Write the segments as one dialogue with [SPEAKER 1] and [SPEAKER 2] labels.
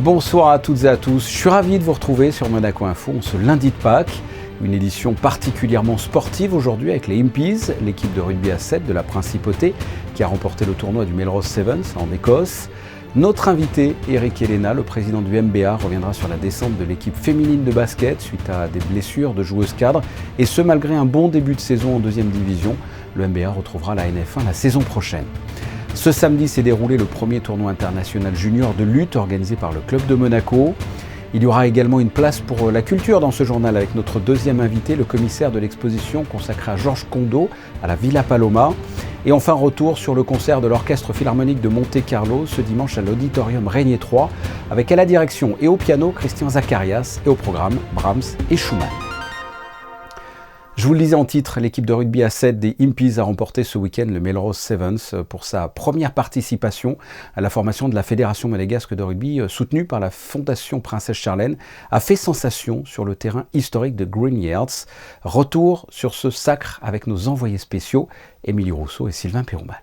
[SPEAKER 1] Bonsoir à toutes et à tous, je suis ravi de vous retrouver sur Monaco Info en ce lundi de Pâques. Une édition particulièrement sportive aujourd'hui avec les Impies, l'équipe de rugby à 7 de la Principauté qui a remporté le tournoi du Melrose Sevens en Écosse. Notre invité, Eric Elena, le président du MBA, reviendra sur la descente de l'équipe féminine de basket suite à des blessures de joueuses cadres. Et ce, malgré un bon début de saison en deuxième division, le MBA retrouvera la NF1 la saison prochaine. Ce samedi s'est déroulé le premier tournoi international junior de lutte organisé par le club de Monaco. Il y aura également une place pour la culture dans ce journal avec notre deuxième invité, le commissaire de l'exposition consacrée à Georges Condo à la Villa Paloma. Et enfin, retour sur le concert de l'Orchestre Philharmonique de Monte-Carlo ce dimanche à l'Auditorium Régnier 3 avec à la direction et au piano Christian Zacharias et au programme Brahms et Schumann. Je vous le disais en titre, l'équipe de rugby à 7 des Impies a remporté ce week-end le Melrose Sevens pour sa première participation à la formation de la Fédération monégasque de rugby soutenue par la Fondation Princesse Charlène, a fait sensation sur le terrain historique de Green Yards. Retour sur ce sacre avec nos envoyés spéciaux, Émilie Rousseau et Sylvain Péromal.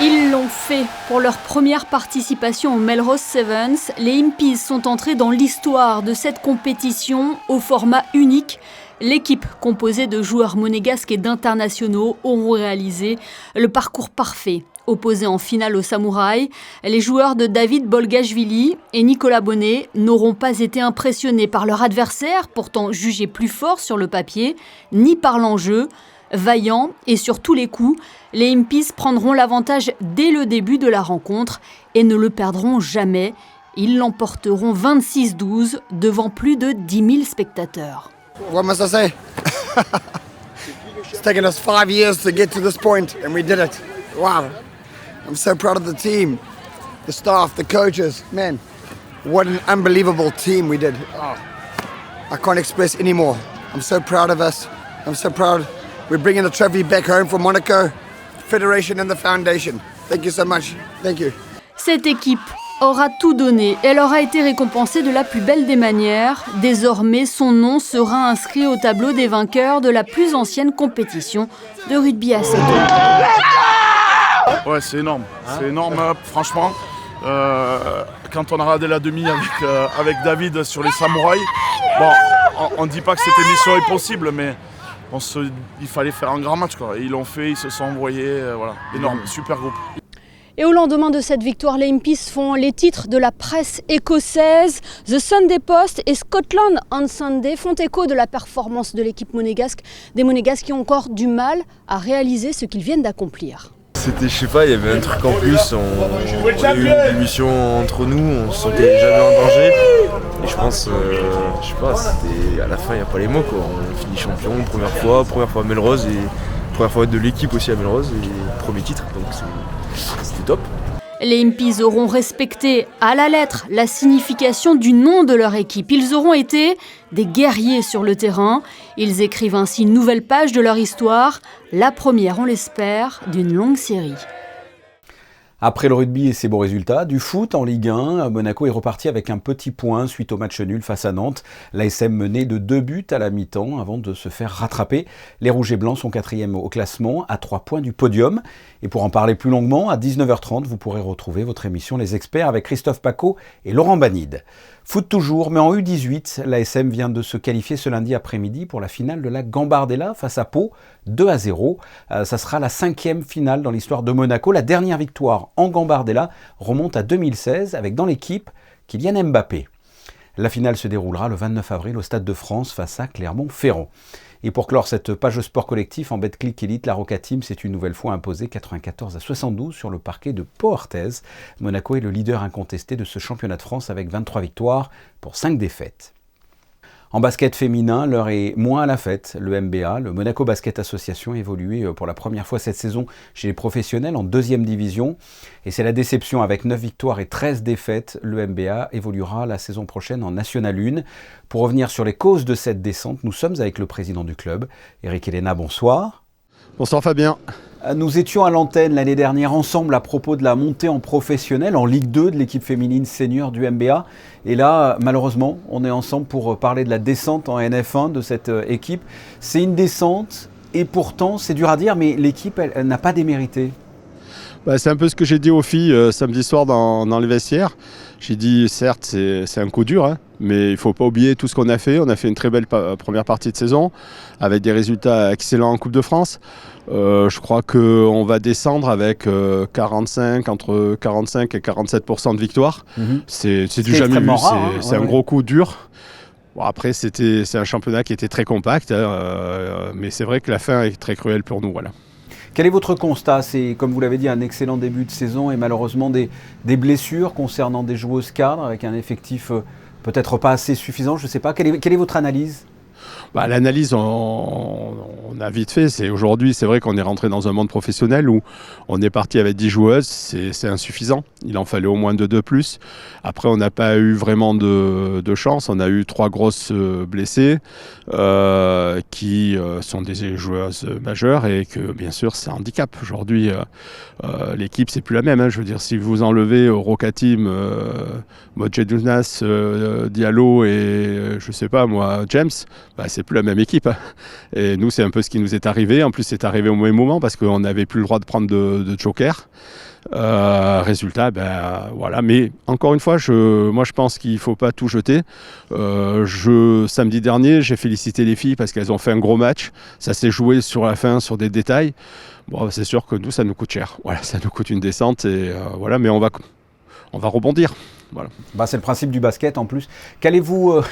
[SPEAKER 2] Ils l'ont fait. Pour leur première participation au Melrose Sevens, les Impies sont entrés dans l'histoire de cette compétition au format unique. L'équipe, composée de joueurs monégasques et d'internationaux, auront réalisé le parcours parfait. Opposés en finale aux Samouraïs, les joueurs de David Bolgashvili et Nicolas Bonnet n'auront pas été impressionnés par leur adversaire, pourtant jugé plus fort sur le papier, ni par l'enjeu. Vaillants et sur tous les coups, les Impies prendront l'avantage dès le début de la rencontre et ne le perdront jamais. Ils l'emporteront 26-12 devant plus de 10 000 spectateurs.
[SPEAKER 3] What must I say? It's taken us 5 years to get to this point and we did it. Wow. I'm so proud of the team, the staff, the coaches. Man, what an unbelievable team we did. Oh, I can't express anymore. I'm so proud of us. I'm so proud. We're bringing the trophy back home for Monaco, Federation and the Foundation. Thank you so much. Thank you.
[SPEAKER 2] Cette équipe aura tout donné. Elle aura été récompensée de la plus belle des manières. Désormais, son nom sera inscrit au tableau des vainqueurs de la plus ancienne compétition de rugby à 7 ans.
[SPEAKER 4] Ouais, c'est énorme. C'est énorme, franchement. Quand on a regardé la demi avec David sur les Samouraïs, bon, on ne dit pas que cette émission est possible, mais il fallait faire un grand match, quoi. Et ils l'ont fait, ils se sont envoyés, voilà, énorme, super groupe.
[SPEAKER 2] Et au lendemain de cette victoire, les Impies font les titres de la presse écossaise. The Sunday Post et Scotland on Sunday font écho de la performance de l'équipe monégasque, des Monégasques qui ont encore du mal à réaliser ce qu'ils viennent d'accomplir.
[SPEAKER 5] C'était, je sais pas, il y avait un truc en plus, on a eu une mission entre nous, on se sentait jamais en danger. Et je pense, je sais pas, c'était, à la fin il n'y a pas les mots, quoi. On finit champion, première fois à Melrose et première fois de l'équipe aussi à Melrose et premier titre, donc c'était top.
[SPEAKER 2] Les Impies auront respecté à la lettre la signification du nom de leur équipe. Ils auront été des guerriers sur le terrain. Ils écrivent ainsi une nouvelle page de leur histoire, la première, on l'espère, d'une longue série.
[SPEAKER 1] Après le rugby et ses beaux résultats, du foot en Ligue 1, Monaco est reparti avec un petit point suite au match nul face à Nantes. L'ASM menait de 2 buts à la mi-temps avant de se faire rattraper. Les Rouges et Blancs sont 4e au classement, à 3 points du podium. Et pour en parler plus longuement, à 19h30, vous pourrez retrouver votre émission Les Experts avec Christophe Paco et Laurent Banide. Foot toujours, mais en U18, l'ASM vient de se qualifier ce lundi après-midi pour la finale de la Gambardella face à Pau, 2-0. Ça sera la 5e finale dans l'histoire de Monaco. La dernière victoire en Gambardella remonte à 2016 avec dans l'équipe Kylian Mbappé. La finale se déroulera le 29 avril au Stade de France face à Clermont-Ferrand. Et pour clore cette page sport collectif en Betclic Elite, la Roca Team s'est une nouvelle fois imposée 94-72 sur le parquet de Pau-Orthez. Monaco est le leader incontesté de ce championnat de France avec 23 victoires pour 5 défaites. En basket féminin, l'heure est moins à la fête. Le MBA, le Monaco Basket Association, évoluait pour la première fois cette saison chez les professionnels en 2e division. Et c'est la déception avec 9 victoires et 13 défaites. Le MBA évoluera la saison prochaine en National 1. Pour revenir sur les causes de cette descente, nous sommes avec le président du club, Eric Elena, bonsoir.
[SPEAKER 6] Bonsoir Fabien.
[SPEAKER 1] Nous étions à l'antenne l'année dernière ensemble à propos de la montée en professionnel, en Ligue 2 de l'équipe féminine senior du MBA. Et là, malheureusement, on est ensemble pour parler de la descente en NF1 de cette équipe. C'est une descente et pourtant, c'est dur à dire, mais l'équipe, elle n'a pas démérité.
[SPEAKER 6] C'est un peu ce que j'ai dit aux filles samedi soir dans les vestiaires. J'ai dit, certes, c'est un coup dur, hein, mais il ne faut pas oublier tout ce qu'on a fait. On a fait une très belle première partie de saison avec des résultats excellents en Coupe de France. Je crois qu'on va descendre avec entre 45 et 47% de victoire. C'est du jamais vu, c'est un gros coup dur. Bon, après, c'est un championnat qui était très compact, hein, mais c'est vrai que la fin est très cruelle pour nous. Voilà.
[SPEAKER 1] Quel est votre constat? C'est, comme vous l'avez dit, un excellent début de saison et malheureusement des blessures concernant des joueuses cadres avec un effectif peut-être pas assez suffisant, je ne sais pas. Quelle est votre analyse?
[SPEAKER 6] L'analyse, on a vite fait. Aujourd'hui, c'est vrai qu'on est rentré dans un monde professionnel où on est parti avec 10 joueuses. C'est insuffisant. Il en fallait au moins 2 de plus. Après, on n'a pas eu vraiment de chance. On a eu 3 grosses blessées qui sont des joueuses majeures et que, bien sûr, c'est un handicap. Aujourd'hui, l'équipe, c'est plus la même. Hein. Je veux dire, si vous enlevez Rokatim, Modjedounas, Diallo et, je sais pas moi, James, c'est plus la même équipe. Et nous, c'est un peu ce qui nous est arrivé. En plus, c'est arrivé au mauvais moment parce qu'on n'avait plus le droit de prendre de joker. Résultat, voilà. Mais encore une fois, moi je pense qu'il ne faut pas tout jeter. Samedi dernier, j'ai félicité les filles parce qu'elles ont fait un gros match. Ça s'est joué sur la fin, sur des détails. Bon, c'est sûr que nous, ça nous coûte cher. Voilà, ça nous coûte une descente et voilà. Mais on va rebondir. Voilà.
[SPEAKER 1] C'est le principe du basket en plus. Qu'allez-vous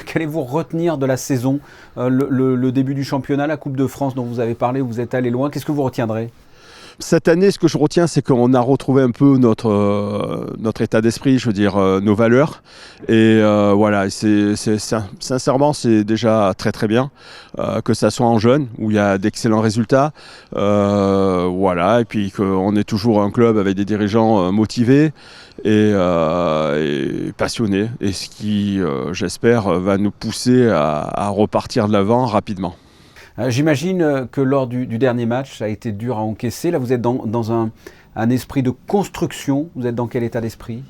[SPEAKER 1] retenir de la saison, le début du championnat, la Coupe de France dont vous avez parlé, vous êtes allé loin. Qu'est-ce que vous retiendrez?
[SPEAKER 6] Cette année, ce que je retiens, c'est qu'on a retrouvé un peu notre état d'esprit, je veux dire, nos valeurs. Et voilà, sincèrement, c'est déjà très très bien. Que ça soit en jeunes, où il y a d'excellents résultats. Voilà, et puis qu'on est toujours un club avec des dirigeants motivés et passionnés. Et ce qui, j'espère, va nous pousser à repartir de l'avant rapidement.
[SPEAKER 1] J'imagine que lors du dernier match, ça a été dur à encaisser. Là, vous êtes dans un esprit de construction. Vous êtes dans quel état d'esprit?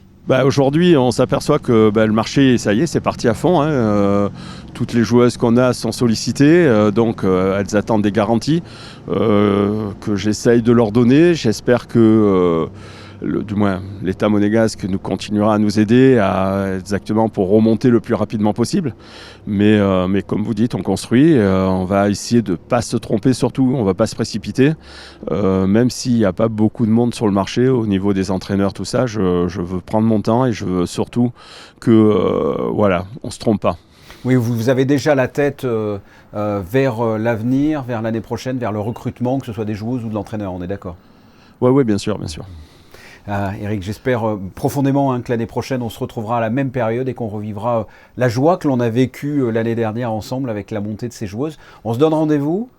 [SPEAKER 6] Aujourd'hui, on s'aperçoit que le marché, ça y est, c'est parti à fond. Hein. Toutes les joueuses qu'on a sont sollicitées, donc elles attendent des garanties que j'essaye de leur donner. J'espère que du moins l'État monégasque nous continuera à nous aider exactement pour remonter le plus rapidement possible. Mais comme vous dites, on construit, on va essayer de ne pas se tromper surtout, on ne va pas se précipiter. Même s'il n'y a pas beaucoup de monde sur le marché au niveau des entraîneurs, tout ça, je veux prendre mon temps et je veux surtout que voilà, on ne se trompe pas.
[SPEAKER 1] Oui, vous avez déjà la tête vers l'avenir, vers l'année prochaine, vers le recrutement, que ce soit des joueuses ou de l'entraîneur, on est d'accord?
[SPEAKER 6] Oui, bien sûr, bien sûr.
[SPEAKER 1] Eric, j'espère profondément que l'année prochaine, on se retrouvera à la même période et qu'on revivra la joie que l'on a vécue l'année dernière ensemble avec la montée de ces joueuses. On se donne rendez-vous?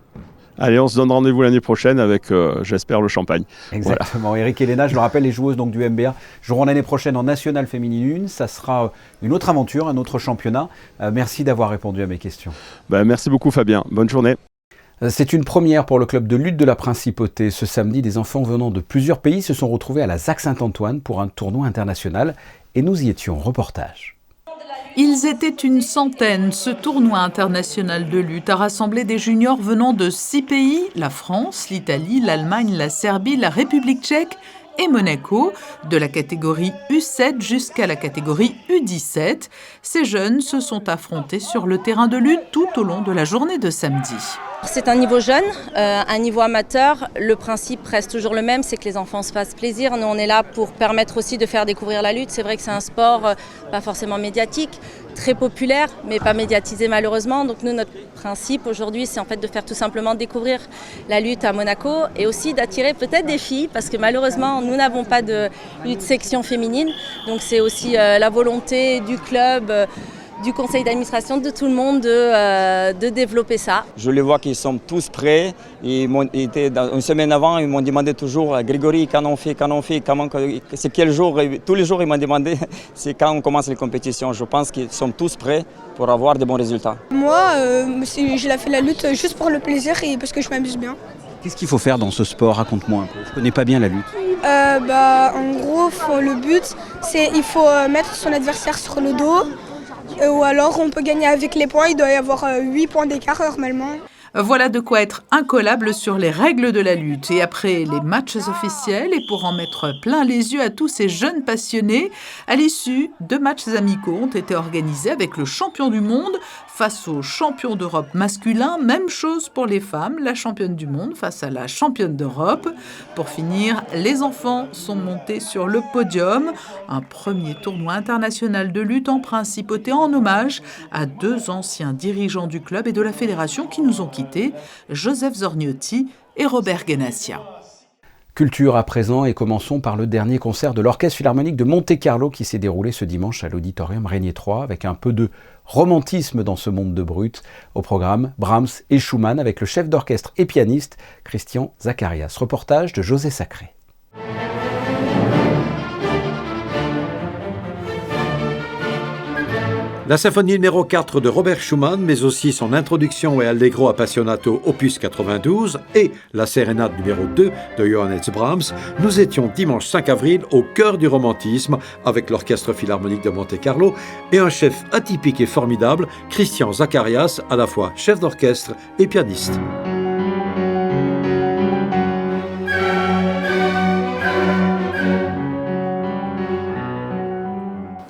[SPEAKER 6] Allez, on se donne rendez-vous l'année prochaine avec, j'espère, le champagne.
[SPEAKER 1] Exactement. Voilà. Eric et Léna, je le rappelle, les joueuses donc, du MBA joueront l'année prochaine en National Féminine 1. Ça sera une autre aventure, un autre championnat. Merci d'avoir répondu à mes questions.
[SPEAKER 6] Merci beaucoup, Fabien. Bonne journée.
[SPEAKER 1] C'est une première pour le club de lutte de la Principauté. Ce samedi, des enfants venant de plusieurs pays se sont retrouvés à la ZAC Saint-Antoine pour un tournoi international et nous y étions. Reportage.
[SPEAKER 7] Ils étaient une centaine. Ce tournoi international de lutte a rassemblé des juniors venant de 6 pays, la France, l'Italie, l'Allemagne, la Serbie, la République tchèque et Monaco, de la catégorie U7 jusqu'à la catégorie U17. Ces jeunes se sont affrontés sur le terrain de lutte tout au long de la journée de samedi.
[SPEAKER 8] C'est un niveau jeune, un niveau amateur. Le principe reste toujours le même, c'est que les enfants se fassent plaisir. Nous, on est là pour permettre aussi de faire découvrir la lutte. C'est vrai que c'est un sport pas forcément médiatique, très populaire, mais pas médiatisé malheureusement. Donc nous, notre principe aujourd'hui, c'est en fait de faire tout simplement découvrir la lutte à Monaco et aussi d'attirer peut-être des filles, parce que malheureusement, nous n'avons pas de lutte section féminine. Donc c'est aussi la volonté du club, du conseil d'administration, de tout le monde de développer ça.
[SPEAKER 9] Je les vois qu'ils sont tous prêts. Une semaine avant, ils m'ont demandé toujours « Grégory, quand on fait, c'est quel jour ?» Tous les jours, ils m'ont demandé « c'est quand on commence les compétitions ?» Je pense qu'ils sont tous prêts pour avoir de bons résultats.
[SPEAKER 10] Moi, j'ai fait la lutte juste pour le plaisir et parce que je m'amuse bien.
[SPEAKER 1] Qu'est-ce qu'il faut faire dans ce sport? Raconte-moi un peu. Je ne connais pas bien la lutte.
[SPEAKER 10] En gros, le but, c'est il faut mettre son adversaire sur le dos. Ou alors on peut gagner avec les points, il doit y avoir 8 points d'écart normalement.
[SPEAKER 7] Voilà de quoi être incollable sur les règles de la lutte. Et après les matchs officiels, et pour en mettre plein les yeux à tous ces jeunes passionnés, à l'issue, 2 matchs amicaux ont été organisés avec le champion du monde face au champion d'Europe masculin. Même chose pour les femmes, la championne du monde face à la championne d'Europe. Pour finir, les enfants sont montés sur le podium. Un premier tournoi international de lutte en principauté en hommage à 2 anciens dirigeants du club et de la fédération qui nous ont quittés, Joseph Zorniotti et Robert Ganassia.
[SPEAKER 1] Culture à présent et commençons par le dernier concert de l'Orchestre Philharmonique de Monte-Carlo qui s'est déroulé ce dimanche à l'Auditorium Régnier 3 avec un peu de romantisme dans ce monde de brut. Au programme, Brahms et Schumann avec le chef d'orchestre et pianiste Christian Zacharias. Reportage de José Sacré.
[SPEAKER 11] La symphonie numéro 4 de Robert Schumann, mais aussi son introduction et Allegro appassionato opus 92 et la sérénade numéro 2 de Johannes Brahms, nous étions dimanche 5 avril au cœur du romantisme avec l'Orchestre Philharmonique de Monte-Carlo et un chef atypique et formidable, Christian Zacharias, à la fois chef d'orchestre et pianiste.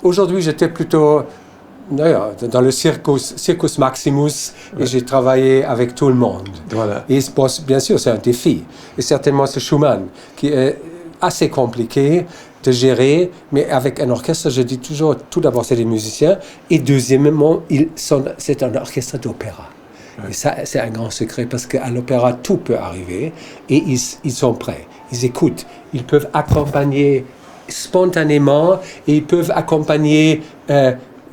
[SPEAKER 12] Aujourd'hui, j'étais plutôt dans le Circus Maximus et j'ai travaillé avec tout le monde. Voilà. Et bien sûr, c'est un défi. Et certainement, c'est Schumann qui est assez compliqué de gérer, mais avec un orchestre, je dis toujours, tout d'abord, c'est des musiciens et deuxièmement, c'est un orchestre d'opéra. Ouais. Et ça, c'est un grand secret parce qu'à l'opéra, tout peut arriver et ils sont prêts. Ils écoutent. Ils peuvent accompagner spontanément et ils peuvent accompagner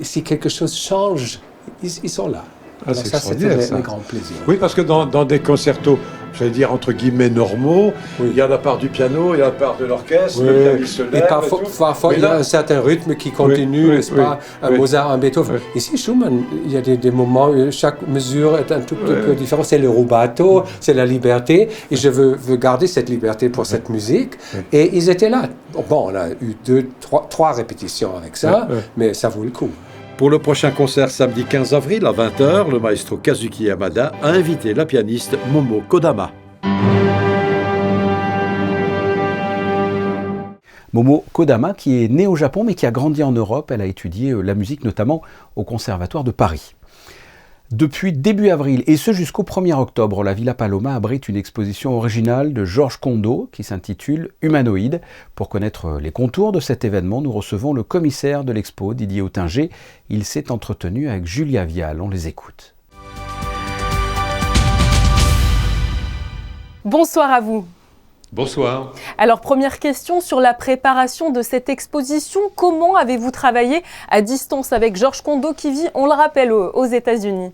[SPEAKER 12] si quelque chose change, ils sont là.
[SPEAKER 13] Ah,
[SPEAKER 12] alors ça, c'était un grand plaisir.
[SPEAKER 13] Oui, parce que dans des concertos, j'allais dire entre guillemets normaux, il y a la part du piano, il y a la part de l'orchestre, le pianiste se lève
[SPEAKER 12] et parfois il y a un certain rythme qui continue, n'est-ce pas, un Mozart, un Beethoven. Ici, Schumann, il y a des moments où chaque mesure est un tout petit peu différente. C'est le rubato, c'est la liberté, et je veux garder cette liberté pour cette musique. Et ils étaient là. Bon, on a eu 3 répétitions avec ça, mais ça vaut le coup.
[SPEAKER 11] Pour le prochain concert samedi 15 avril à 20h, le maestro Kazuki Yamada a invité la pianiste Momo Kodama.
[SPEAKER 1] Momo Kodama, qui est née au Japon mais qui a grandi en Europe, elle a étudié la musique notamment au Conservatoire de Paris. Depuis début avril et ce jusqu'au 1er octobre, la Villa Paloma abrite une exposition originale de Georges Condo qui s'intitule Humanoïde. Pour connaître les contours de cet événement, nous recevons le commissaire de l'expo, Didier Autinger. Il s'est entretenu avec Julia Vial. On les écoute.
[SPEAKER 14] Bonsoir à vous.
[SPEAKER 15] Bonsoir.
[SPEAKER 14] Alors, première question sur la préparation de cette exposition. Comment avez-vous travaillé à distance avec Georges Condo qui vit, on le rappelle, aux États-Unis ?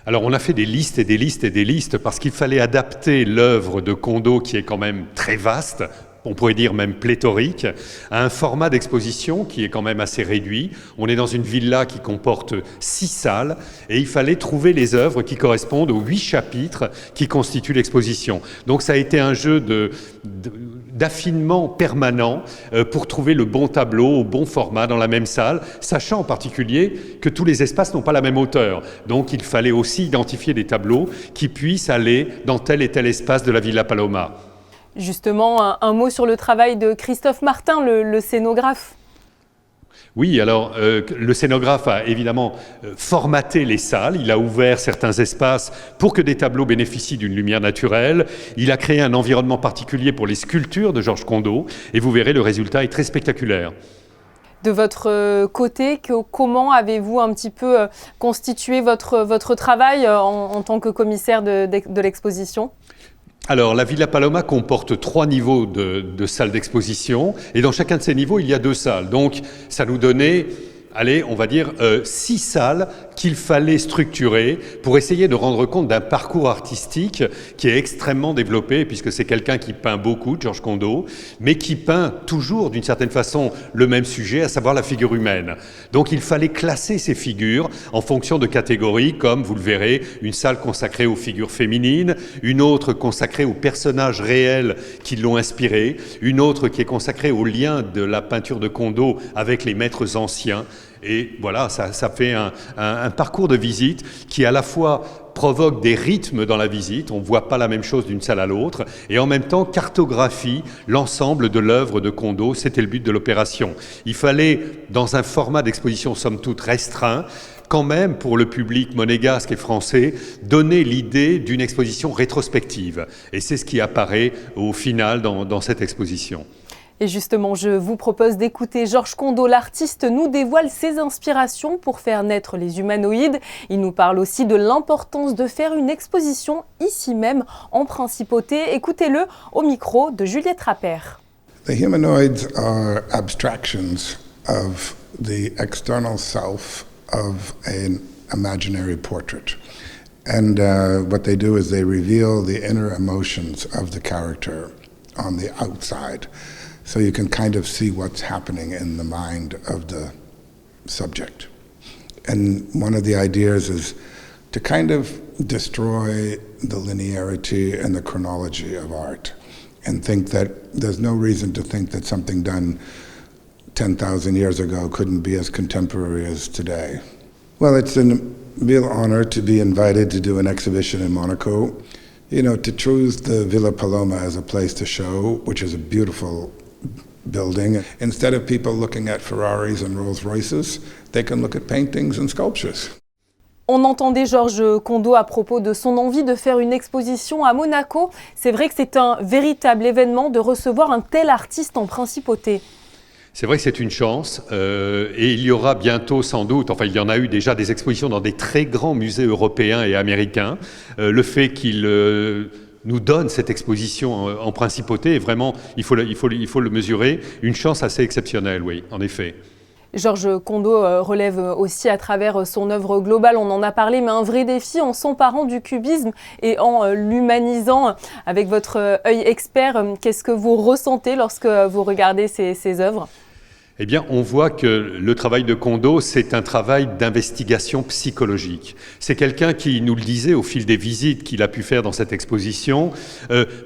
[SPEAKER 15] Alors, on a fait des listes et des listes et des listes parce qu'il fallait adapter l'œuvre de Condo qui est quand même très vaste, on pourrait dire même pléthorique, à un format d'exposition qui est quand même assez réduit. On est dans une villa qui comporte 6 salles et il fallait trouver les œuvres qui correspondent aux 8 chapitres qui constituent l'exposition. Donc ça a été un jeu d'affinement permanent pour trouver le bon tableau au bon format dans la même salle, sachant en particulier que tous les espaces n'ont pas la même hauteur. Donc il fallait aussi identifier des tableaux qui puissent aller dans tel et tel espace de la Villa Paloma.
[SPEAKER 14] Justement, un mot sur le travail de Christophe Martin, le scénographe.
[SPEAKER 15] Oui, alors le scénographe a évidemment formaté les salles, il a ouvert certains espaces pour que des tableaux bénéficient d'une lumière naturelle, il a créé un environnement particulier pour les sculptures de Georges Condo, et vous verrez, le résultat est très spectaculaire.
[SPEAKER 14] De votre côté, comment avez-vous un petit peu constitué votre travail en tant que commissaire de l'exposition ?
[SPEAKER 15] Alors, la Villa Paloma comporte 3 niveaux de salles d'exposition et dans chacun de ces niveaux, il y a 2 salles. Donc, ça nous donnait, on va dire 6 salles qu'il fallait structurer pour essayer de rendre compte d'un parcours artistique qui est extrêmement développé, puisque c'est quelqu'un qui peint beaucoup, Georges Condo, mais qui peint toujours d'une certaine façon le même sujet, à savoir la figure humaine. Donc il fallait classer ces figures en fonction de catégories, comme vous le verrez, une salle consacrée aux figures féminines, une autre consacrée aux personnages réels qui l'ont inspiré, une autre qui est consacrée au lien de la peinture de Condo avec les maîtres anciens. Et voilà, ça fait un parcours de visite qui à la fois provoque des rythmes dans la visite, on ne voit pas la même chose d'une salle à l'autre, et en même temps cartographie l'ensemble de l'œuvre de Kondo. C'était le but de l'opération. Il fallait, dans un format d'exposition somme toute restreint, quand même, pour le public monégasque et français, donner l'idée d'une exposition rétrospective. Et c'est ce qui apparaît au final dans cette exposition.
[SPEAKER 14] Et justement, je vous propose d'écouter Georges Kondo. L'artiste nous dévoile ses inspirations pour faire naître les humanoïdes. Il nous parle aussi de l'importance de faire une exposition ici même, en principauté. Écoutez-le au micro de Juliette Rappert.
[SPEAKER 16] The humanoids are abstractions of the external self of an imaginary portrait. And what they do is they reveal the inner emotions of the character on the outside. So you can kind of see what's happening in the mind of the subject. And one of the ideas is to kind of destroy the linearity and the chronology of art and think that there's no reason to think that something done 10,000 years ago couldn't be as contemporary as today. Well, it's a real honor to be invited to do an exhibition in Monaco. You know, to choose the Villa Paloma as a place to show, which is a beautiful building. Instead of people looking at Ferraris and Rolls Royces, they can look at paintings and sculptures.
[SPEAKER 14] On entendait Georges Kondo à propos de son envie de faire une exposition à Monaco. C'est vrai que c'est un véritable événement de recevoir un tel artiste en principauté.
[SPEAKER 15] C'est vrai que c'est une chance et il y aura bientôt sans doute, enfin il y en a eu déjà des expositions dans des très grands musées européens et américains. Le fait qu'il nous donne cette exposition en principauté, et vraiment, il faut le mesurer, une chance assez exceptionnelle, oui, en effet.
[SPEAKER 14] Georges Kondo relève aussi à travers son œuvre globale, on en a parlé, mais un vrai défi en s'emparant du cubisme et en l'humanisant. Avec votre œil expert, qu'est-ce que vous ressentez lorsque vous regardez ces œuvres ?
[SPEAKER 15] Eh bien, on voit que le travail de Kondo, c'est un travail d'investigation psychologique. C'est quelqu'un qui nous le disait au fil des visites qu'il a pu faire dans cette exposition,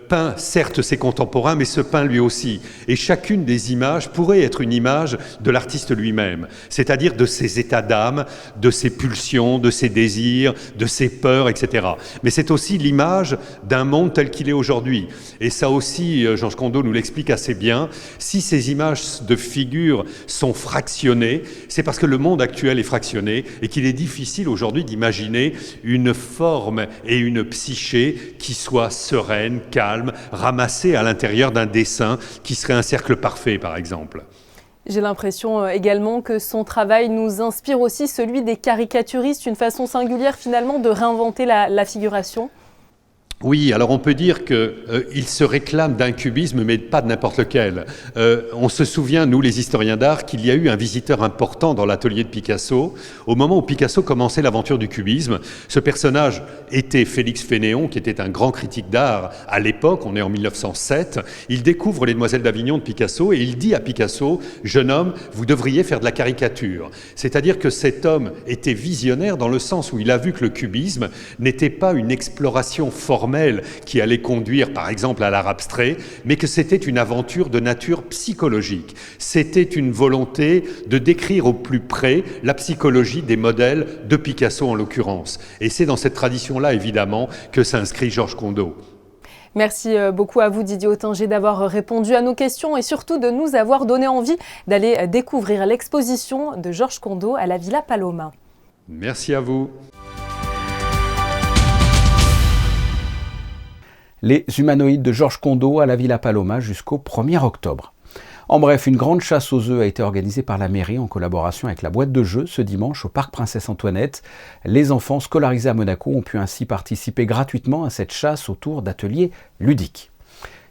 [SPEAKER 15] peint certes ses contemporains, mais se peint lui aussi. Et chacune des images pourrait être une image de l'artiste lui-même, c'est-à-dire de ses états d'âme, de ses pulsions, de ses désirs, de ses peurs, etc. Mais c'est aussi l'image d'un monde tel qu'il est aujourd'hui. Et ça aussi, Georges Kondo nous l'explique assez bien, si ces images de figures sont fractionnées, c'est parce que le monde actuel est fractionné et qu'il est difficile aujourd'hui d'imaginer une forme et une psyché qui soit sereine, calme, ramassée à l'intérieur d'un dessin qui serait un cercle parfait, par exemple.
[SPEAKER 14] J'ai l'impression également que son travail nous inspire aussi celui des caricaturistes, une façon singulière finalement de réinventer la figuration.
[SPEAKER 15] Oui, alors on peut dire qu'il se réclame d'un cubisme, mais pas de n'importe lequel. On se souvient, nous les historiens d'art, qu'il y a eu un visiteur important dans l'atelier de Picasso. Au moment où Picasso commençait l'aventure du cubisme, ce personnage était Félix Fénéon, qui était un grand critique d'art à l'époque, on est en 1907. Il découvre les Demoiselles d'Avignon de Picasso et il dit à Picasso, « Jeune homme, vous devriez faire de la caricature ». C'est-à-dire que cet homme était visionnaire dans le sens où il a vu que le cubisme n'était pas une exploration formelle qui allait conduire par exemple à l'art abstrait, mais que c'était une aventure de nature psychologique. C'était une volonté de décrire au plus près la psychologie des modèles de Picasso en l'occurrence. Et c'est dans cette tradition-là évidemment que s'inscrit Georges Kondo.
[SPEAKER 14] Merci beaucoup à vous Didier Ottinger d'avoir répondu à nos questions et surtout de nous avoir donné envie d'aller découvrir l'exposition de Georges Kondo à la Villa Paloma.
[SPEAKER 15] Merci à vous.
[SPEAKER 1] Les humanoïdes de Georges Kondo à la Villa Paloma jusqu'au 1er octobre. En bref, une grande chasse aux œufs a été organisée par la mairie en collaboration avec la boîte de jeux ce dimanche au parc Princesse Antoinette. Les enfants scolarisés à Monaco ont pu ainsi participer gratuitement à cette chasse autour d'ateliers ludiques.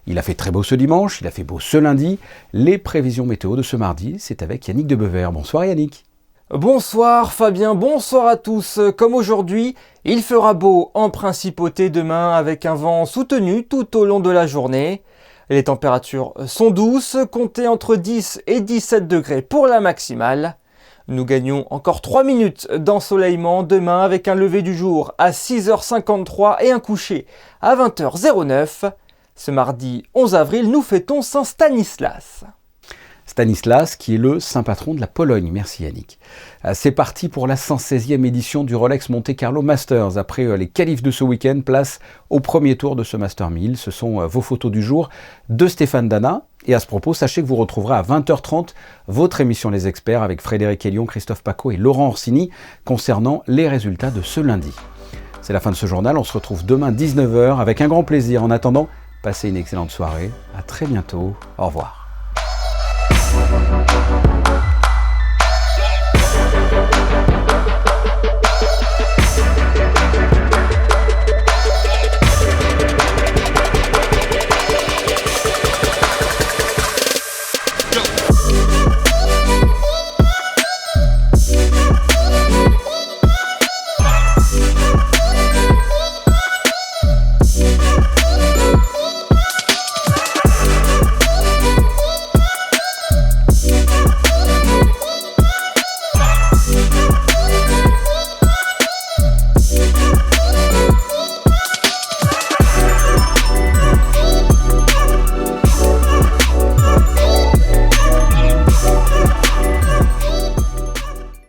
[SPEAKER 1] Il a fait très beau ce dimanche, il a fait beau ce lundi. Les prévisions météo de ce mardi, c'est avec Yannick Debever. Bonsoir Yannick.
[SPEAKER 17] Bonsoir Fabien, bonsoir à tous. Comme aujourd'hui, il fera beau en principauté demain avec un vent soutenu tout au long de la journée. Les températures sont douces, comptez entre 10 et 17 degrés pour la maximale. Nous gagnons encore 3 minutes d'ensoleillement demain avec un lever du jour à 6h53 et un coucher à 20h09. Ce mardi 11 avril, nous fêtons Saint-Stanislas.
[SPEAKER 1] Stanislas, qui est le saint patron de la Pologne. Merci Yannick. C'est parti pour la 116e édition du Rolex Monte Carlo Masters. Après les qualifs de ce week-end, place au premier tour de ce Master 1000. Ce sont vos photos du jour de Stéphane Dana. Et à ce propos, sachez que vous retrouverez à 20h30 votre émission Les Experts avec Frédéric Hélion, Christophe Paco et Laurent Orsini concernant les résultats de ce lundi. C'est la fin de ce journal. On se retrouve demain 19h avec un grand plaisir. En attendant, passez une excellente soirée. À très bientôt. Au revoir.